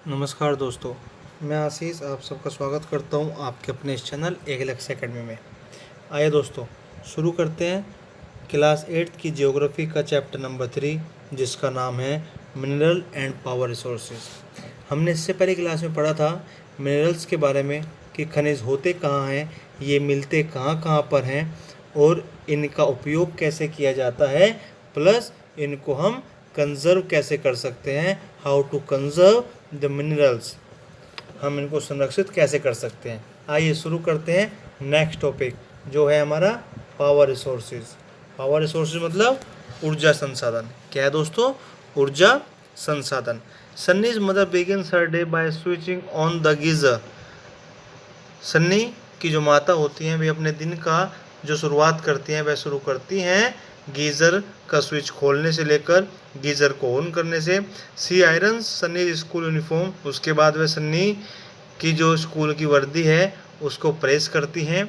नमस्कार दोस्तों, मैं आशीष आप सबका स्वागत करता हूं आपके अपने इस चैनल एक लक्ष्य एकेडमी में। आइए दोस्तों, शुरू करते हैं क्लास 8 की ज्योग्राफी का चैप्टर नंबर 3, जिसका नाम है मिनरल एंड पावर रिसोर्सेज। हमने इससे पहले क्लास में पढ़ा था मिनरल्स के बारे में कि खनिज होते कहाँ हैं, ये मिलते कहाँ कहाँ पर हैं और इनका उपयोग कैसे किया जाता है, प्लस इनको हम कंजर्व कैसे कर सकते हैं, how to conserve the minerals, हम इनको संरक्षित कैसे कर सकते हैं। आइए शुरू करते हैं नेक्स्ट टॉपिक, जो है हमारा पावर रिसोर्सेज। पावर रिसोर्सेज मतलब ऊर्जा संसाधन। क्या है दोस्तों? ऊर्जा संसाधन। Sunny's mother begins her day by switching on the geyser. Sunny की जो माता होती हैं वे अपने दिन का जो शुरुआत करती हैं वह शुरू करती हैं गीज़र का स्विच खोलने से लेकर गीज़र को ऑन करने से। सी आयरन्स सन्नी स्कूल यूनिफॉर्म। उसके बाद वह सन्नी की जो स्कूल की वर्दी है उसको प्रेस करती हैं।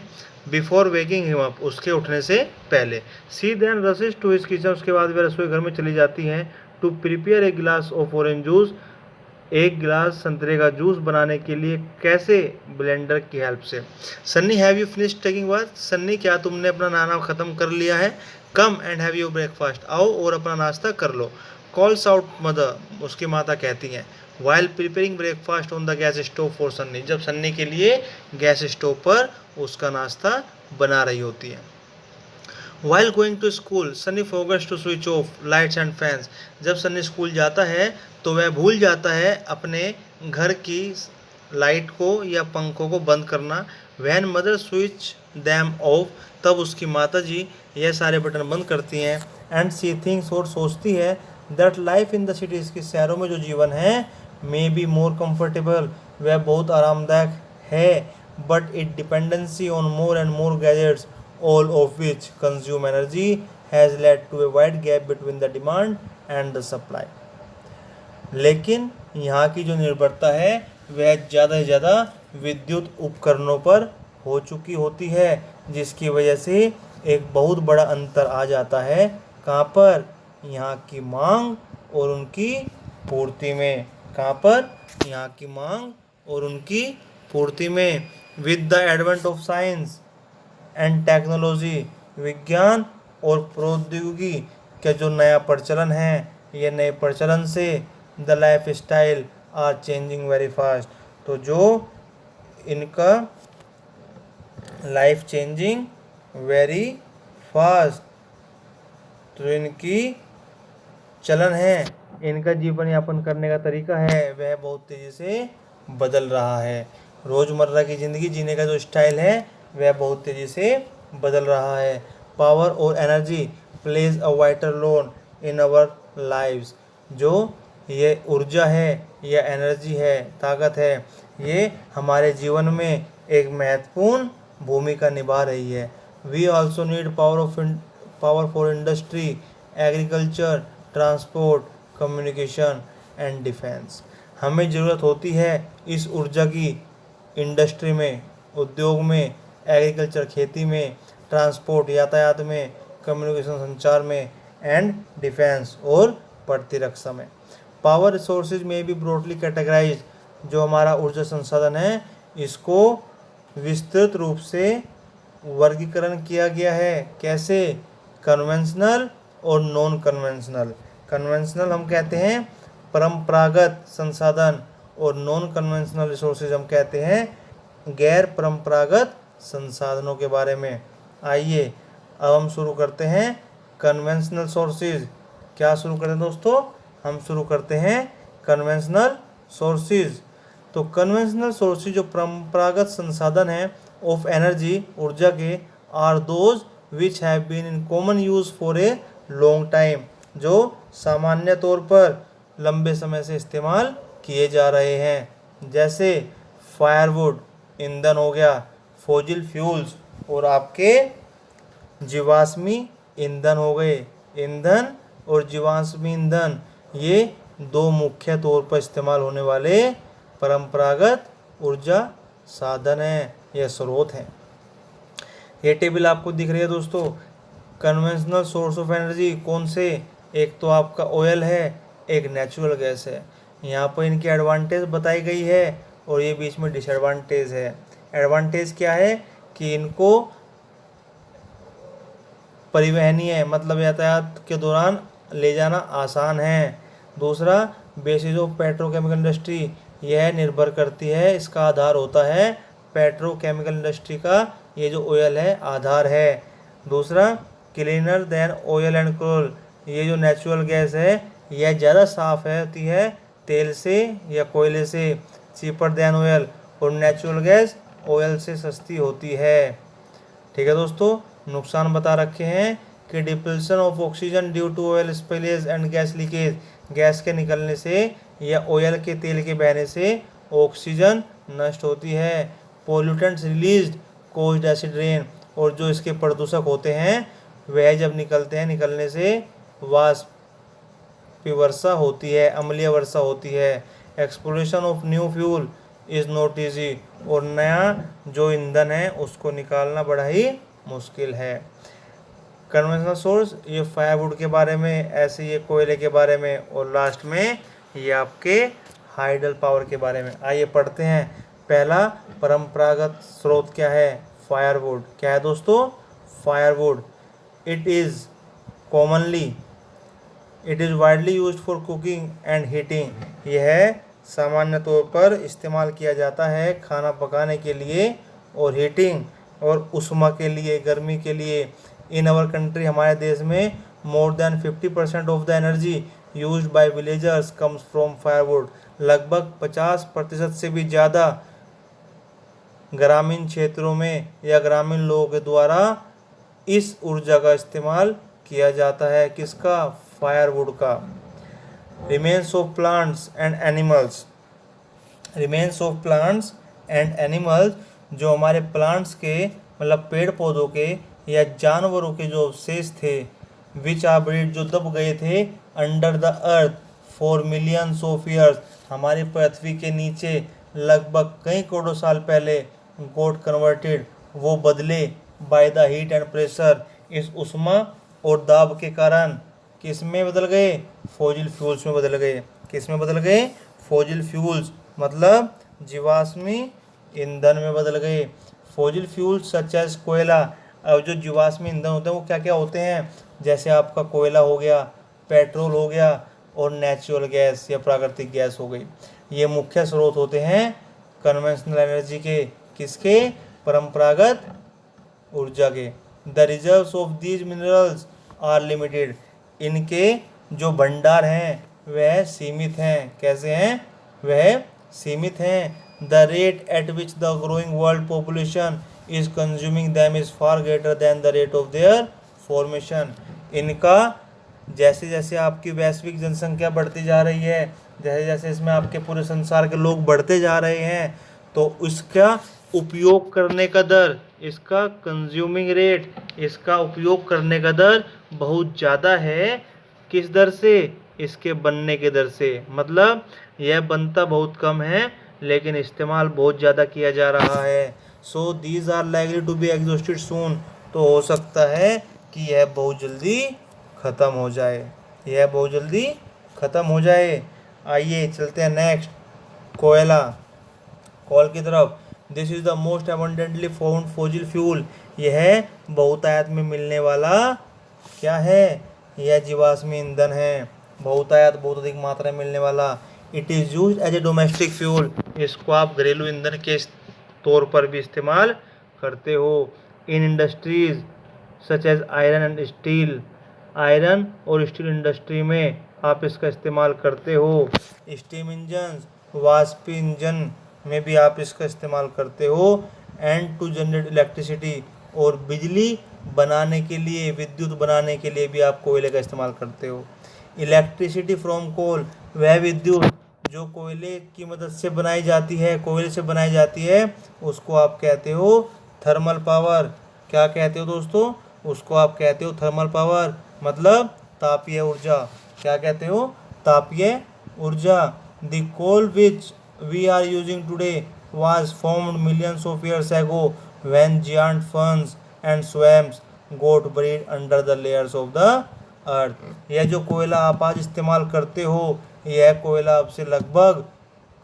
बिफोर वेकिंग हिम अप, उसके उठने से पहले। She then rushes to his kitchen, उसके बाद वह रसोई घर में चली जाती हैं टू प्रिपेयर ए गिलास ऑफ ऑरेंज जूस, एक गिलास संतरे का जूस बनाने के लिए। कैसे? ब्लेंडर की हेल्प से। Sunny have you finish taking bath, Sunny क्या तुमने अपना नहाना ख़त्म कर लिया है? Come and have you breakfast, आओ और अपना नाश्ता कर लो। कॉल्स आउट मदर, उसकी माता कहती हैं। While preparing breakfast on the gas stove for Sunny, जब सन्नी के लिए गैस स्टोव पर उसका नाश्ता बना रही होती है। While going to school Sunny forgets to switch off lights and fans, जब सन्नी स्कूल जाता है तो वह भूल जाता है अपने घर की लाइट को या पंखों को बंद करना। When mother switch them off, तब उसकी माता जी यह सारे बटन बंद करती हैं। एंड सी थिंक्स, और सोचती है, that life in the cities, की शहरों में जो जीवन है, मे बी मोर कंफर्टेबल, वह बहुत आरामदायक है, but it dependency on more and more gadgets, all of which consume energy, has led to a wide gap between the demand and the supply। लेकिन यहाँ की जो निर्भरता है वह ज़्यादा से ज़्यादा विद्युत उपकरणों पर हो चुकी होती है, जिसकी वजह से एक बहुत बड़ा अंतर आ जाता है। कहाँ पर? यहाँ की मांग और उनकी पूर्ति में। कहाँ पर? यहाँ की मांग और उनकी पूर्ति में। With the advent of science and technology, विज्ञान और प्रौद्योगिकी का जो नया प्रचलन है, ये नए प्रचलन से the lifestyle are changing very fast, तो जो इनका लाइफ चेंजिंग वेरी फास्ट, तो इनकी चलन है, इनका जीवन यापन करने का तरीका है वह बहुत तेज़ी से बदल रहा है। रोज़मर्रा की ज़िंदगी जीने का जो स्टाइल है वह बहुत तेज़ी से बदल रहा है। पावर और energy plays a vital role in our lives, जो ये ऊर्जा है या एनर्जी है, ताकत है, ये हमारे जीवन में एक महत्वपूर्ण भूमिका निभा रही है। We also need power for industry, agriculture, transport, communication and defence. हमें ज़रूरत होती है इस ऊर्जा की इंडस्ट्री में, उद्योग में, एग्रीकल्चर खेती में, ट्रांसपोर्ट यातायात में, कम्युनिकेशन संचार में, एंड डिफेंस और प्रतिरक्षा में। पावर रिसोर्सेज में भी ब्रॉडली कैटेगराइज, जो हमारा ऊर्जा संसाधन है इसको विस्तृत रूप से वर्गीकरण किया गया है। कैसे? कन्वेंशनल और नॉन कन्वेंशनल। कन्वेंशनल हम कहते हैं परंपरागत संसाधन, और नॉन कन्वेंशनल रिसोर्सेज हम कहते हैं गैर परंपरागत संसाधनों के बारे में। आइए अब हम शुरू करते हैं कन्वेंशनल सोर्सेज। क्या शुरू करें दोस्तों? हम शुरू करते हैं कन्वेंशनल सोर्सेज। तो कन्वेंशनल सोर्सेज जो परंपरागत संसाधन हैं ऑफ एनर्जी, ऊर्जा के, are those which have been in common use for a long time, जो सामान्य तौर पर लंबे समय से इस्तेमाल किए जा रहे हैं। जैसे फायरवुड, ईंधन हो गया, फॉसिल फ्यूल्स, और आपके जीवाश्मी ईंधन हो गए। ईंधन और जीवाश्मी ईंधन ये दो मुख्य तौर पर इस्तेमाल होने वाले परंपरागत ऊर्जा साधन हैं, यह स्रोत हैं। ये टेबल आपको दिख रही है दोस्तों। कन्वेंशनल सोर्स ऑफ एनर्जी कौन से? एक तो आपका ऑयल है, एक नेचुरल गैस है। यहाँ पर इनकी एडवांटेज बताई गई है और ये बीच में डिसएडवांटेज है। एडवांटेज क्या है कि इनको परिवहनीय मतलब यातायात के दौरान ले जाना आसान है। दूसरा, बेसिस ऑफ पेट्रोकेमिकल इंडस्ट्री, यह निर्भर करती है, इसका आधार होता है पेट्रोकेमिकल इंडस्ट्री का, ये जो ऑयल है आधार है। दूसरा, cleaner than oil and coal, ये जो नेचुरल गैस है यह ज़्यादा साफ है होती है तेल से या कोयले से। चीपर देन ऑयल, और नेचुरल गैस ऑयल से सस्ती होती है। ठीक है दोस्तों, नुकसान बता रखे हैं कि depression of oxygen due to oil spillage and gas leakage, gas के निकलने से या ऑयल के तेल के बहने से ऑक्सीजन नष्ट होती है। Pollutants released caused acid rain, और जो इसके प्रदूषक होते हैं वह जब निकलते हैं, निकलने से वाष्प वर्षा होती है, अम्लीय वर्षा होती है। Exploration of new fuel is not easy, और नया जो ईंधन है उसको निकालना बड़ा ही मुश्किल है। कन्वेंशनल सोर्स, ये फायरवुड के बारे में, ऐसे ये कोयले के बारे में, और लास्ट में ये आपके हाइडल पावर के बारे में। आइए पढ़ते हैं। पहला, परंपरागत स्रोत क्या है? फायरवुड। क्या है दोस्तों? Firewood. It is widely used for cooking and heating, यह सामान्य तौर पर इस्तेमाल किया जाता है खाना पकाने के लिए और हीटिंग और उष्मा के लिए, गर्मी के लिए। इन आवर कंट्री, हमारे देश में more than 50% of the energy used by villagers comes from firewood, लगभग 50% से भी ज़्यादा ग्रामीण क्षेत्रों में या ग्रामीण लोगों के द्वारा इस ऊर्जा का इस्तेमाल किया जाता है। किसका? फायरवुड का। Remains of plants and animals, remains of plants and animals, जो हमारे प्लांट्स के मतलब पेड़ पौधों के या जानवरों के जो अवशेष थे, विच आर ब्रीड, जो दब गए थे, under the earth for millions of years, हमारी पृथ्वी के नीचे लगभग कई करोड़ों साल पहले, गॉट कन्वर्टेड, वो बदले, by the heat and pressure, इस उष्मा और दाब के कारण। किस में बदल गए? फॉसिल फ्यूल्स में बदल गए। किस में बदल गए? फॉसिल फ्यूल्स मतलब जीवाश्मी ईंधन में बदल गए। फॉसिल फ्यूल्स सच एज कोयला, अब जो जीवाश्मी ईंधन होते हैं वो क्या क्या होते हैं? जैसे आपका कोयला हो गया, पेट्रोल हो गया, और नेचुरल गैस या प्राकृतिक गैस हो गई। ये मुख्य स्रोत होते हैं कन्वेंशनल एनर्जी के। किसके? परंपरागत ऊर्जा के। The reserves of these minerals are limited, इनके जो भंडार हैं वह सीमित हैं। कैसे हैं? वह सीमित हैं। The rate at which the growing world population is consuming them is far greater than the rate of their formation, इनका जैसे जैसे आपकी वैश्विक जनसंख्या बढ़ती जा रही है, जैसे जैसे इसमें आपके पूरे संसार के लोग बढ़ते जा रहे हैं, तो इसका उपयोग करने का दर, इसका कंज्यूमिंग रेट, इसका उपयोग करने का दर बहुत ज़्यादा है। किस दर से? इसके बनने के दर से, मतलब यह बनता बहुत कम है लेकिन इस्तेमाल बहुत ज़्यादा किया जा रहा है। So these are likely to be exhausted soon, तो हो सकता है कि यह बहुत जल्दी ख़त्म हो जाए, यह बहुत जल्दी ख़त्म हो जाए। आइए चलते हैं नेक्स्ट, कोयला, कोल की तरफ। This is the most abundantly found fossil fuel, यह बहुतायत में मिलने वाला क्या है? यह जीवाश्मी ईंधन है, बहुतायत बहुत अधिक मात्रा में मिलने वाला। It is use as a domestic fuel, इसको आप घरेलू ईंधन के तौर पर भी इस्तेमाल करते हो। In industries such as iron and steel, iron और स्टील इंडस्ट्री में आप इसका इस्तेमाल करते हो। स्टीम इंजन, वाष्प इंजन में भी आप इसका इस्तेमाल करते हो। एंड टू जनरेट इलेक्ट्रिसिटी, और बिजली बनाने के लिए, विद्युत बनाने के लिए भी आप कोयले का इस्तेमाल करते हो। इलेक्ट्रिसिटी फ्रॉम कोल, वह विद्युत जो कोयले की मदद से बनाई जाती है, कोयले से बनाई जाती है, उसको आप कहते हो थर्मल पावर। क्या कहते हो दोस्तों? उसको आप कहते हो थर्मल पावर, मतलब तापीय ऊर्जा। क्या कहते हो? तापीय ऊर्जा। The coal which we are using today was formed millions of years ago when giant ferns and swamps got buried under the layers of the अर्थ। यह जो कोयला आप आज इस्तेमाल करते हो, यह कोयला अब से लगभग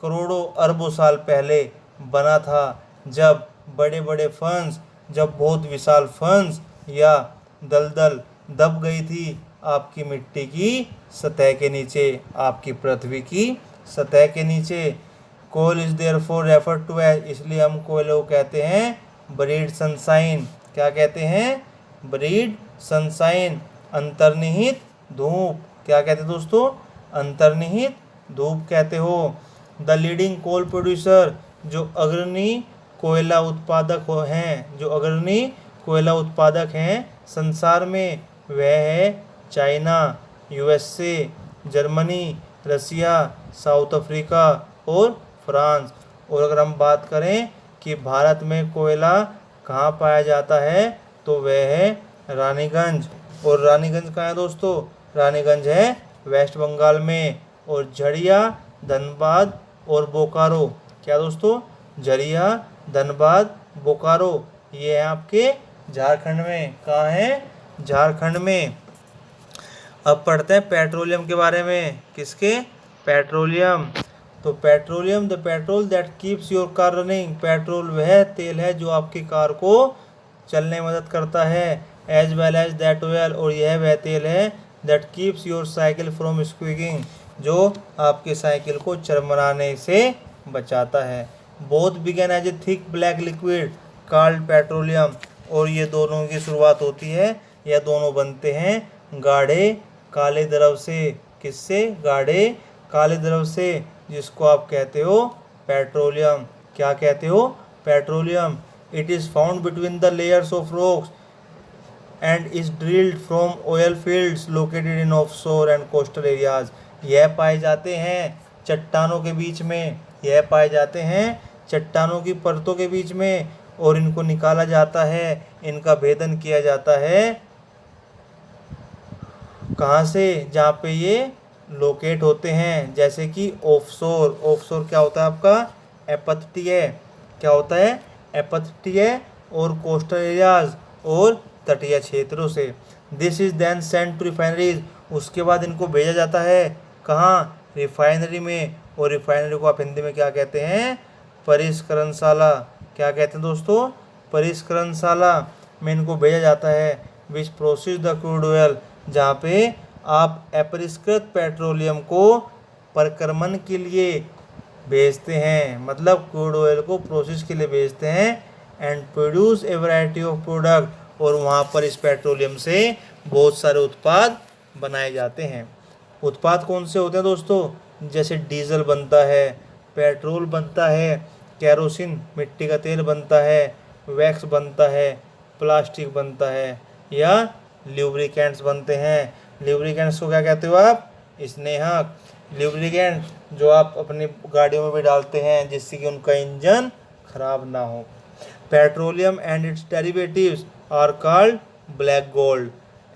करोड़ों अरबों साल पहले बना था, जब बड़े बड़े फंस, जब बहुत विशाल फंस या दलदल दब गई थी आपकी मिट्टी की सतह के नीचे, आपकी पृथ्वी की सतह के नीचे। Coal is therefore refer to as, इसलिए हम कोयले को कहते हैं बरीड सनशाइन। क्या कहते हैं? बरीड सनशाइन, अंतर्निहित धूप। क्या कहते हैं दोस्तों? अंतर्निहित धूप कहते हो। द लीडिंग कोल प्रोड्यूसर, जो अग्रणी कोयला उत्पादक हैं, जो अग्रणी कोयला उत्पादक हैं संसार में, वह है चाइना, यूएसए, जर्मनी, रसिया, साउथ अफ्रीका और फ्रांस। और अगर हम बात करें कि भारत में कोयला कहाँ पाया जाता है, तो वह है रानीगंज। और रानीगंज कहाँ है दोस्तों? रानीगंज है वेस्ट बंगाल में। और झरिया, धनबाद और बोकारो, क्या दोस्तों? झरिया, धनबाद, बोकारो, ये है आपके झारखंड में। कहाँ है? झारखंड में। अब पढ़ते हैं पेट्रोलियम के बारे में। किसके? पेट्रोलियम। तो petroleum, the petrol that keeps your car running, petrol वह तेल है जो आपकी कार को चलने में मदद करता है। As well as that oil, और यह वह तेल है that keeps your cycle from squeaking, जो आपके साइकिल को चरमराने से बचाता है। Both began as a thick black liquid called petroleum, और ये दोनों की शुरुआत होती है, यह दोनों बनते हैं गाढ़े काले द्रव से। किससे? गाढ़े काले द्रव से, जिसको आप कहते हो पेट्रोलियम। क्या कहते हो? Petroleum. It is found between the layers of rocks and is drilled from oil fields located in offshore and coastal areas, यह पाए जाते हैं चट्टानों के बीच में, यह पाए जाते हैं चट्टानों की परतों के बीच में, और इनको निकाला जाता है, इनका भेदन किया जाता है कहाँ से? जहाँ पे ये लोकेट होते हैं, जैसे कि ऑफशोर। ऑफशोर क्या होता है आपका? अपतटीय। क्या होता है? अपतटीय और कोस्टल एरियाज और तटीय क्षेत्रों से। This is then sent to refineries, उसके बाद इनको भेजा जाता है कहाँ? रिफाइनरी में। और रिफाइनरी को आप हिंदी में क्या कहते हैं? परिष्करणशाला। क्या कहते हैं दोस्तों? परिष्करणशाला में इनको भेजा जाता है। Which process the crude oil, जहाँ पे आप अपरिष्कृत पेट्रोलियम को प्रक्रमण के लिए भेजते हैं, मतलब क्रूड ऑयल को प्रोसेस के लिए भेजते हैं। And produce a variety of product, और वहाँ पर इस पेट्रोलियम से बहुत सारे उत्पाद बनाए जाते हैं। उत्पाद कौन से होते हैं दोस्तों? जैसे डीजल बनता है, पेट्रोल बनता है, केरोसिन मिट्टी का तेल बनता है, वैक्स बनता है, प्लास्टिक बनता है, या ल्यूब्रिकेंट्स बनते हैं। ल्यूब्रिकेंट्स को क्या कहते हो आप? स्नेहक। ल्यूब्रिकेंट जो आप अपनी गाड़ियों में भी डालते हैं जिससे कि उनका इंजन खराब ना हो। Petroleum and its derivatives are called black gold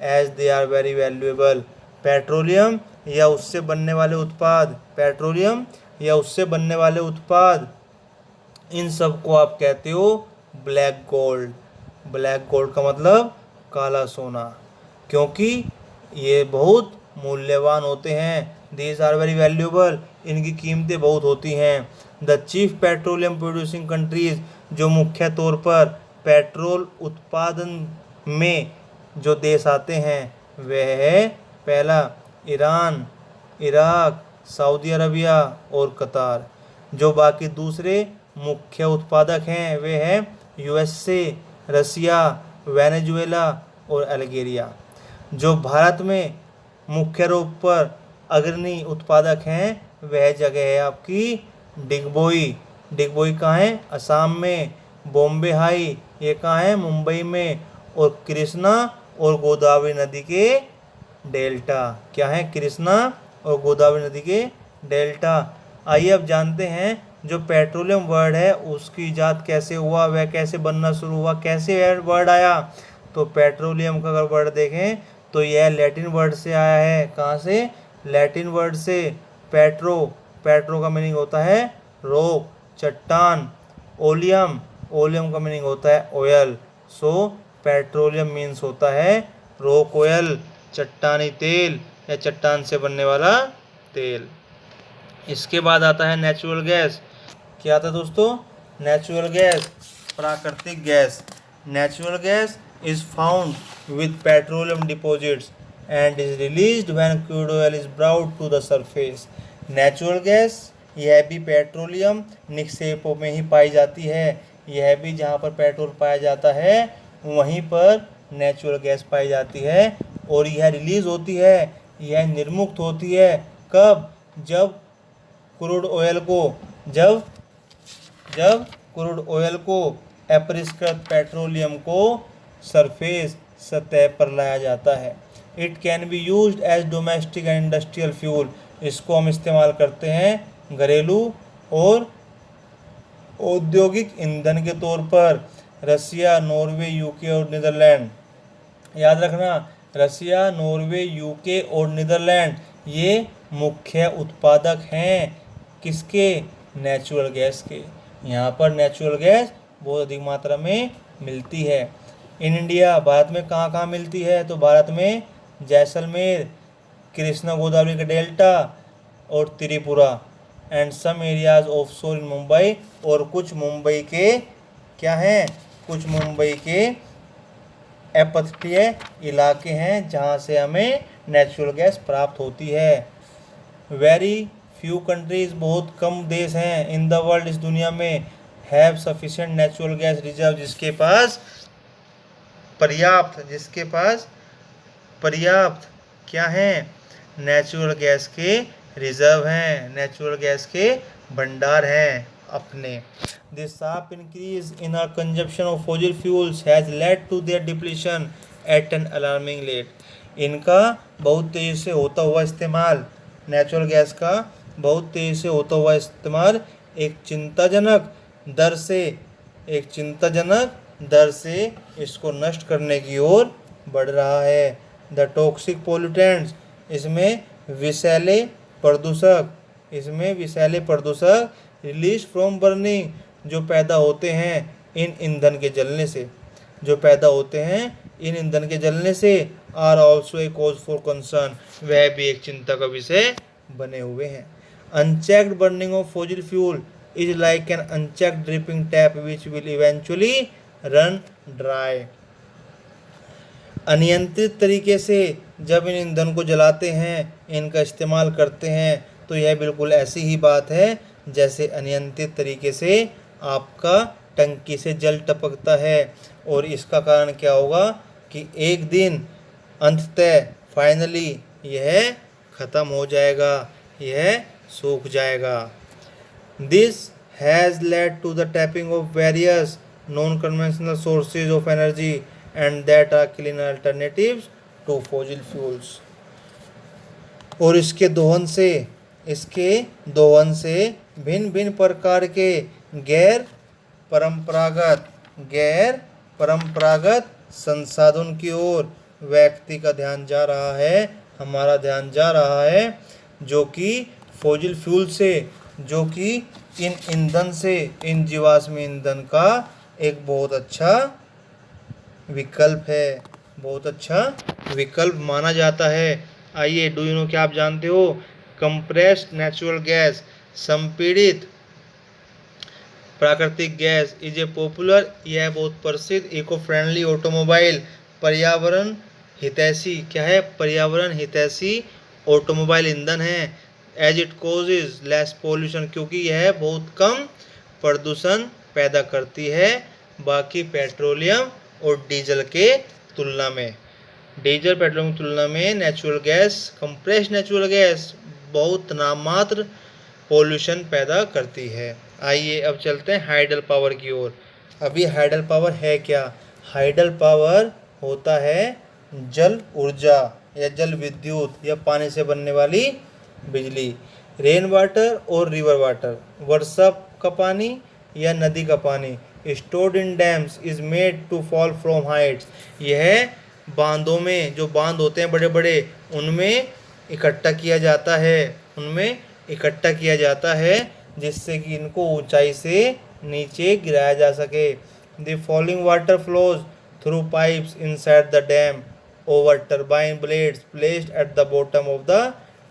as they are very valuable. Petroleum या उससे बनने वाले उत्पाद, पेट्रोलियम या उससे बनने वाले उत्पाद, इन सब को आप कहते हो ब्लैक गोल्ड। ब्लैक गोल्ड का मतलब काला सोना, क्योंकि ये बहुत मूल्यवान होते हैं। दीज आर वेरी वैल्यूएबल, इनकी कीमतें बहुत होती हैं। The chief petroleum producing countries, जो मुख्य तौर पर पेट्रोल उत्पादन में जो देश आते हैं वह है पहला ईरान, इराक, सऊदी अरबिया और कतार। जो बाकी दूसरे मुख्य उत्पादक हैं वे हैं यूएसए, रसिया, वेनेजुएला और अल्जीरिया। जो भारत में मुख्य रूप पर अग्रणी उत्पादक हैं वह जगह है आपकी डिगबोई। डिगबोई कहाँ है? असम में। बॉम्बे हाई, ये कहाँ है? मुंबई में। और कृष्णा और गोदावरी नदी के डेल्टा, क्या है? कृष्णा और गोदावरी नदी के डेल्टा। आइए अब जानते हैं जो पेट्रोलियम वर्ड है उसकी इजाद कैसे हुआ, वह कैसे बनना शुरू हुआ, कैसे वर्ड आया। तो पेट्रोलियम का अगर वर्ड देखें तो यह लैटिन वर्ड से आया है। कहाँ से? लैटिन वर्ड से। पेट्रो, पेट्रो का मीनिंग होता है रॉक, चट्टान। ओलियम, ओलियम का मीनिंग होता है ऑयल। सो पेट्रोलियम मीन्स होता है रॉक ऑयल, चट्टानी तेल या चट्टान से बनने वाला तेल। इसके बाद आता है नेचुरल गैस। क्या आता है दोस्तों? नेचुरल गैस, प्राकृतिक gas. Natural gas is found with petroleum deposits and is released when crude oil is brought to the surface. Natural gas यह भी पेट्रोलियम निक्षेपों में ही पाई जाती है। यह भी जहाँ पर पेट्रोल पाया जाता है वहीं पर नेचुरल गैस पाई जाती है और यह रिलीज होती है, यह निर्मुक्त होती है। कब? जब क्रूड ऑयल को जब जब क्रूड ऑयल को अपरिष्कृत पेट्रोलियम को सरफेस सतह पर लाया जाता है। It can be used as domestic and industrial fuel. इसको हम इस्तेमाल करते हैं घरेलू और औद्योगिक ईंधन के तौर पर। रसिया, नॉर्वे, यूके और नीदरलैंड, याद रखना, रसिया, नॉर्वे, यूके और नीदरलैंड ये मुख्य उत्पादक हैं किसके? नेचुरल गैस के। यहाँ पर नेचुरल गैस बहुत अधिक मात्रा में मिलती है। इन इंडिया, भारत में कहाँ कहाँ मिलती है? तो भारत में जैसलमेर, कृष्णा गोदावरी का डेल्टा और Tripura and some areas of shore in Mumbai. और कुछ मुंबई के क्या हैं? कुछ मुंबई के अपतटीय इलाके हैं जहाँ से हमें नेचुरल गैस प्राप्त होती है। वेरी फ्यू कंट्रीज, बहुत कम देश हैं इन द वर्ल्ड, इस दुनिया में, have sufficient natural gas reserve, जिसके पास पर्याप्त क्या हैं? नेचुरल गैस के रिजर्व हैं, नेचुरल गैस के भंडार हैं अपने। This sharp increase in our consumption of fossil fuels has led to their depletion at an alarming rate. इनका बहुत तेजी से होता हुआ इस्तेमाल, नेचुरल गैस का बहुत तेजी से होता हुआ इस्तेमाल एक चिंताजनक दर से इसको नष्ट करने की ओर बढ़ रहा है। द टॉक्सिक पोल्यूटेंट्स, इसमें विषैले प्रदूषक रिलीज फ्रॉम बर्निंग, जो पैदा होते हैं इन ईंधन के जलने से are also a cause for concern, वह भी एक चिंता का विषय बने हुए हैं। Unchecked burning of fossil fuel is like an unchecked dripping tap which will eventually run dry. अनियंत्रित तरीके से जब इन ईंधन को जलाते हैं, इनका इस्तेमाल करते हैं, तो यह बिल्कुल ऐसी ही बात है जैसे अनियंत्रित तरीके से आपका टंकी से जल टपकता है। और इसका कारण क्या होगा कि एक दिन अंततः फाइनली यह खत्म हो जाएगा, यह सूख जाएगा। This has led to the tapping of various non conventional sources of energy and that are clean alternatives to fossil fuels. और इसके दोहन से भिन्न भिन्न प्रकार के गैर परंपरागत संसाधन की ओर व्यक्ति का ध्यान जा रहा है, हमारा ध्यान जा रहा है, जो कि फॉसिल फ्यूल से, जो कि इन जीवाश्म ईंधन का एक बहुत अच्छा विकल्प माना जाता है। आइए, डू यू नो, क्या आप जानते हो? कंप्रेस्ड नेचुरल गैस, संपीड़ित प्राकृतिक गैस इज ए पॉपुलर, यह बहुत प्रसिद्ध इको फ्रेंडली ऑटोमोबाइल, पर्यावरण हितैषी ऑटोमोबाइल ईंधन है। As it causes less pollution, क्योंकि यह बहुत कम प्रदूषण पैदा करती है बाकी पेट्रोलियम और डीजल के तुलना में। पेट्रोलियम की तुलना में natural gas, compressed natural gas बहुत नाममात्र पोल्यूशन पैदा करती है। आइए अब चलते हैं हाइडल पावर की ओर। अभी हाइडल पावर है क्या? हाइडल पावर होता है जल ऊर्जा या जल विद्युत या पानी से बनने वाली बिजली। रेन वाटर और रिवर वाटर, वर्षा का पानी या नदी का पानी, stored in dams is made to fall from heights, यह बांधों में, जो बांध होते हैं बड़े बड़े, उनमें इकट्ठा किया जाता है जिससे कि इनको ऊंचाई से नीचे गिराया जा सके। The falling water flows through pipes inside the dam over turbine blades placed at the bottom of the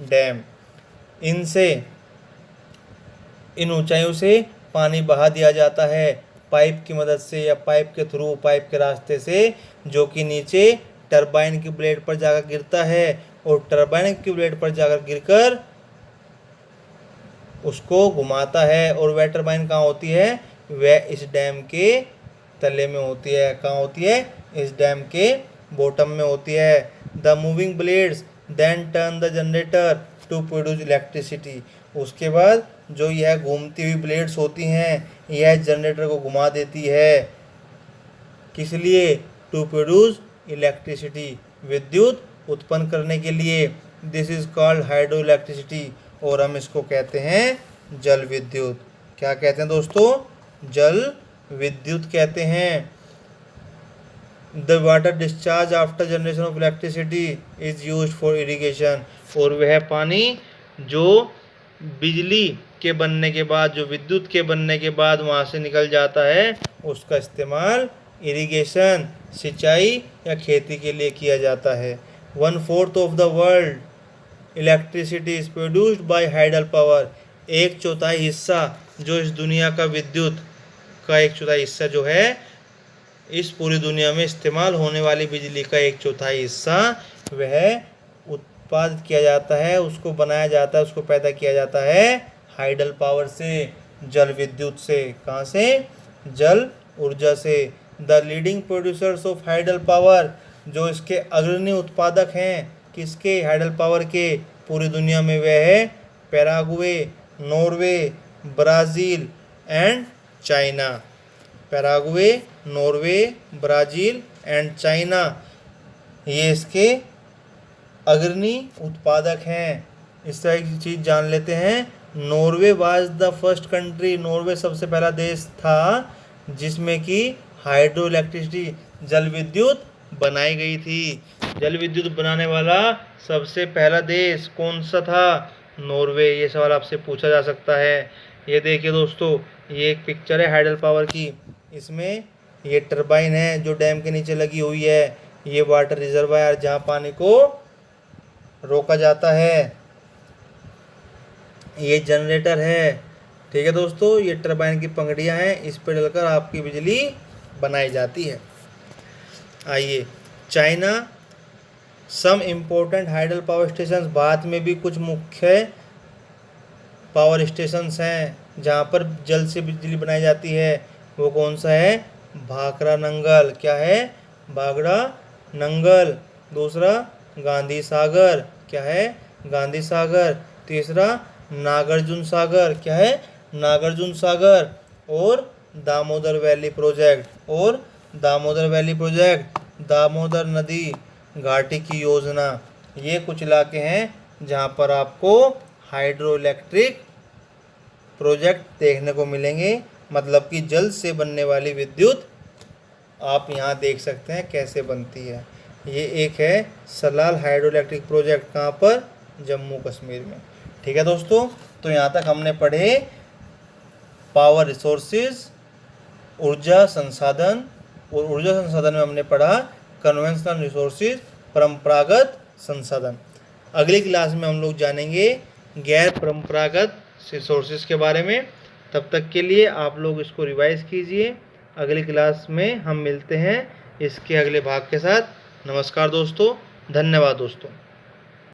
dam. इन ऊंचाइयों से पानी बहा दिया जाता है पाइप की मदद से या पाइप के थ्रू, पाइप के रास्ते से, जो कि नीचे टरबाइन की ब्लेड पर जाकर गिरता है और टरबाइन की ब्लेड पर जाकर गिरकर उसको घुमाता है। और वह टरबाइन कहाँ होती है? वह इस डैम के तले में होती है। कहाँ होती है? इस डैम के बॉटम में होती है। The moving blades then turn the generator to produce electricity. उसके बाद जो यह घूमती हुई ब्लेड्स होती हैं, यह जनरेटर को घुमा देती है। किस लिए? टू प्रोड्यूस इलेक्ट्रिसिटी, विद्युत उत्पन्न करने के लिए। This is called hydro electricity, और हम इसको कहते हैं जल विद्युत। क्या कहते हैं दोस्तों? जल विद्युत कहते हैं। The water discharge after generation of electricity is use for irrigation. और वह पानी जो बिजली के बनने के बाद, जो विद्युत के बनने के बाद वहाँ से निकल जाता है, उसका इस्तेमाल इरिगेशन, सिंचाई या खेती के लिए किया जाता है। 1/4 of the world electricity is produced by hydel power. 1/4 हिस्सा जो इस दुनिया का विद्युत का 1/4 हिस्सा जो है, इस पूरी दुनिया में इस्तेमाल होने वाली बिजली का 1/4 हिस्सा वह उत्पादित किया जाता है, उसको बनाया जाता है, उसको पैदा किया जाता है हाइडल पावर से, जल विद्युत से। कहाँ से? जल ऊर्जा से। The leading producers of hydel power, जो इसके अग्रणी उत्पादक हैं, किसके? हाइडल पावर के, पूरी दुनिया में वह है Paraguay, Norway, Brazil and China. Paraguay, Norway, Brazil and China, ये इसके अग्रणी उत्पादक हैं। इस तरह की चीज़ जान लेते हैं। Norway was the first country, Norway सबसे पहला देश था जिसमें कि हाइड्रो इलेक्ट्रिसिटी, जल विद्युत बनाई गई थी। जल विद्युत बनाने वाला सबसे पहला देश कौन सा था? नॉर्वे। ये सवाल आपसे पूछा जा सकता है। ये देखिए दोस्तों, ये एक पिक्चर है हाइडल पावर की। इसमें ये टरबाइन है जो डैम के नीचे लगी हुई है। ये वाटर रिजर्वायर जहाँ पानी को रोका जाता है। ये जनरेटर है। ठीक है दोस्तों, ये टरबाइन की पंखुड़ियाँ हैं, इस पर डलकर आपकी बिजली बनाई जाती है। आइए, China, some important hydel power stations. Bharat में भी कुछ मुख्य पावर स्टेशंस हैं जहाँ पर जल से बिजली बनाई जाती है। वो कौन सा है? भाखड़ा नंगल। क्या है? भाखड़ा नंगल। दूसरा गांधी सागर। क्या है? गांधी सागर। तीसरा नागार्जुन सागर। क्या है? नागार्जुन सागर। और दामोदर वैली प्रोजेक्ट। और दामोदर वैली प्रोजेक्ट, दामोदर नदी घाटी की योजना। ये कुछ इलाके हैं जहाँ पर आपको हाइड्रो इलेक्ट्रिक प्रोजेक्ट देखने को मिलेंगे, मतलब कि जल से बनने वाली विद्युत आप यहाँ देख सकते हैं कैसे बनती है। ये एक है सलाल हाइड्रो इलेक्ट्रिक प्रोजेक्ट। कहाँ पर? जम्मू कश्मीर में। ठीक है दोस्तों, तो यहाँ तक हमने पढ़े पावर रिसोर्सेज, ऊर्जा संसाधन, और ऊर्जा संसाधन में हमने पढ़ा कन्वेंशनल रिसोर्सेज, परंपरागत संसाधन। अगली क्लास में हम लोग जानेंगे गैर परंपरागत रिसोर्सेज के बारे में। तब तक के लिए आप लोग इसको रिवाइज कीजिए। अगली क्लास में हम मिलते हैं इसके अगले भाग के साथ। नमस्कार दोस्तों, धन्यवाद दोस्तों।